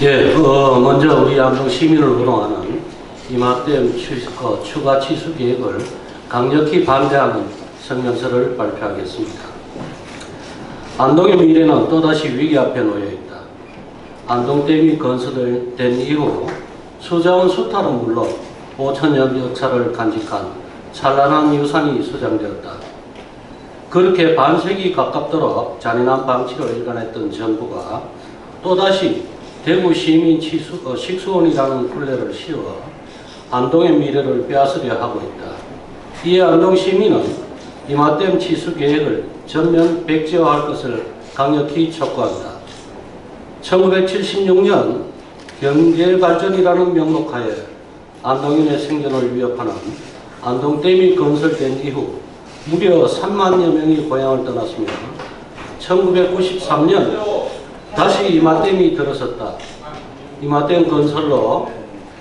먼저 우리 안동 시민을 우롱하는 이마댐 추가 취수 계획을 강력히 반대하는 성명서를 발표하겠습니다. 안동의 미래는 또다시 위기 앞에 놓여 있다. 안동댐이 건설된 이후 수자원 수탈은 물론 5천년 역사를 간직한 찬란한 유산이 수장되었다. 그렇게 반세기 가깝도록 잔인한 방치로 일관했던 정부가 또다시 대구 시민 식수원이라는 굴레를 씌워 안동의 미래를 빼앗으려 하고 있다. 이에 안동 시민은 이마댐 취수 계획을 전면 백지화할 것을 강력히 촉구한다. 1976년 경제발전이라는 명목하에 안동인의 생존을 위협하는 안동댐이 건설된 이후 무려 3만여 명이 고향을 떠났으며 1993년 다시 이마댐이 들어섰다. 이마댐 건설로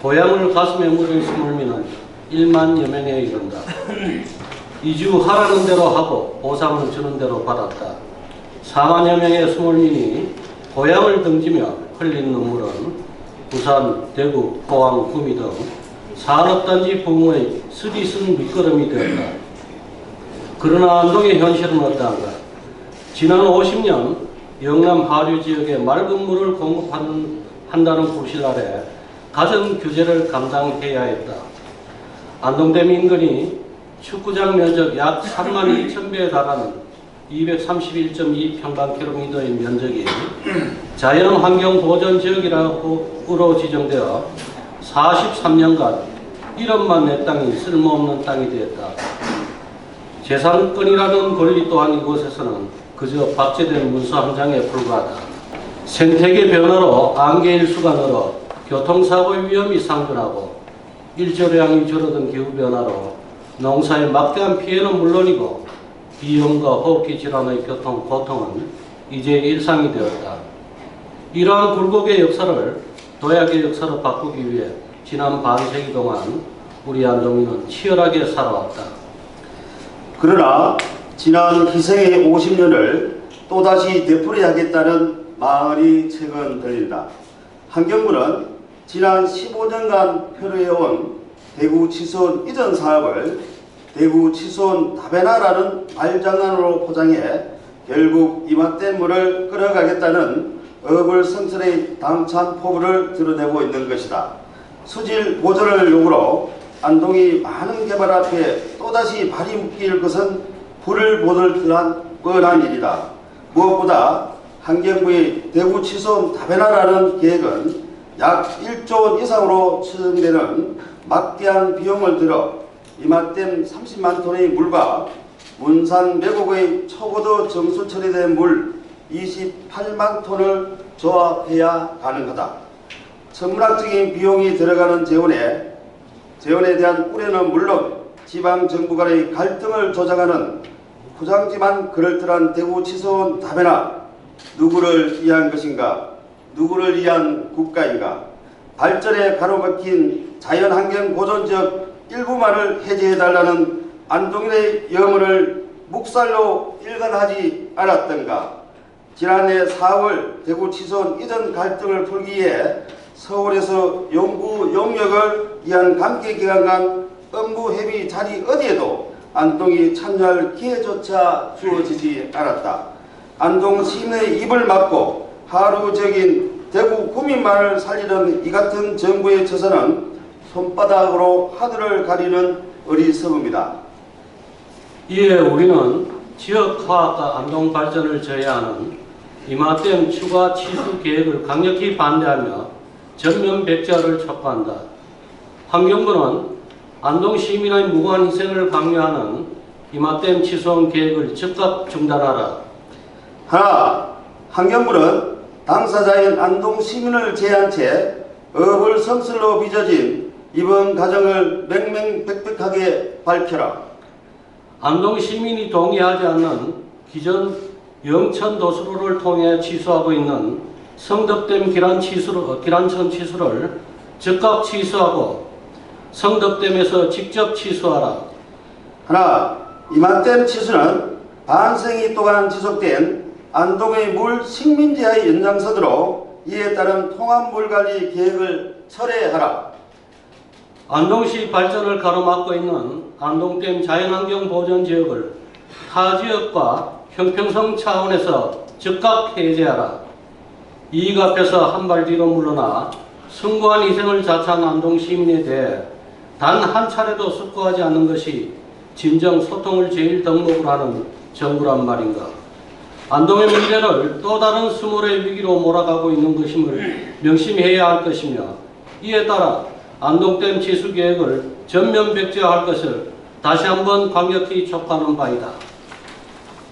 고향을 가슴에 묻은 스물미는 1만여 명에 이른다. 이주하라는 대로 하고 보상을 주는 대로 받았다. 4만여 명의 스물민이 고향을 등지며 흘린 눈물은 부산, 대구, 포항, 구미 등 산업단지 부흥의 쓰디쓴 밑거름이 되었다. 그러나 안동의 현실은 어떠한가? 지난 50년 영남 하류 지역에 맑은 물을 공급한다는 구실 아래 가정 규제를 감당해야 했다. 안동댐 인근이 축구장 면적 약 3만 2천 배에 달하는 231.2평방킬로미터의 면적이 자연환경보전 지역이라고 지정되어 43년간 1원만 내 땅이 쓸모없는 땅이 되었다. 재산권이라는 권리 또한 이곳에서는 그저 박제된 문서 한 장에 불과하다. 생태계 변화로 안개일수가 늘어 교통사고의 위험이 상존하고 일조량이 줄어든 기후변화로 농사의 막대한 피해는 물론이고 비염과 호흡기 질환의 고통은 이제 일상이 되었다. 이러한 굴곡의 역사를 도약의 역사로 바꾸기 위해 지난 반세기 동안 우리 안동인은 치열하게 살아왔다. 그러나 지난 희생의 50년을 또다시 되풀이하겠다는 마을이 최근 들린다. 환경부는 지난 15년간 표류해온 대구 치수원 이전 사업을 대구 치수원 다배나라는 말장난으로 포장해 결국 이마댐물을 끌어가겠다는 어불성설의 당찬 포부를 드러내고 있는 것이다. 수질 보전을 요구로 안동이 많은 개발 앞에 또다시 발이 묶일 것은 불을 보들 듯한 뻔한 일이다. 무엇보다 환경부의 대구 치수원 다배나라는 계획은 약 1조 원 이상으로 추정되는 막대한 비용을 들어 이마댐 30만 톤의 물과 문산 매곡의 초고도 정수 처리된 물 28만 톤을 조합해야 가능하다. 천문학적인 비용이 들어가는 재원에 대한 우려는 물론 지방정부 간의 갈등을 조장하는 부장지만 그럴듯한 대구 치수원 다배나 누구를 위한 것인가? 누구를 위한 국가인가? 발전에 가로막힌 자연환경 보존지역 일부만을 해제해달라는 안동인의 염원을 묵살로 일관하지 않았던가? 지난해 4월 대구 치수원 이전 갈등을 풀기 위해 서울에서 용구 용역을 위한 관계기관 간 업무 협의 자리 어디에도 안동이 참여할 기회조차 주어지지 않았다. 안동 시민의 입을 막고 하루적인 대구 구민만을 살리는 이 같은 정부의 처사는 손바닥으로 하늘을 가리는 어리석음이다. 이에 우리는 지역화학과 안동 발전을 저해하는 이마댐 추가 취수 계획을 강력히 반대하며 전면 백지화를 촉구한다. 환경부는 안동 시민의 무고한 희생을 강요하는 이마댐 취수원 계획을 즉각 중단하라. 하나, 환경부는 당사자인 안동 시민을 제한 채 어불성설로 빚어진 이번 과정을 명명백백하게 밝혀라. 안동 시민이 동의하지 않는 기존 영천도수로를 통해 취수하고 있는 성덕댐 기란천 취수를 즉각 취수하고 성덕댐에서 직접 취수하라. 하나, 이마댐 취수는 반생이 동안 지속된 안동의 물 식민지하의 연장선으로 이에 따른 통합물관리 계획을 철회하라. 안동시 발전을 가로막고 있는 안동댐 자연환경 보전 지역을 타 지역과 형평성 차원에서 즉각 해제하라. 이익 앞에서 한 발 뒤로 물러나 숭고한 희생을 자처한 안동 시민에 대해 단 한 차례도 숙고하지 않는 것이 진정 소통을 제일 덕목으로 하는 정부란 말인가. 안동의 미래를 또 다른 수몰의 위기로 몰아가고 있는 것임을 명심해야 할 것이며, 이에 따라 안동댐 치수 계획을 전면 백지화할 것을 다시 한번 강력히 촉구하는 바이다.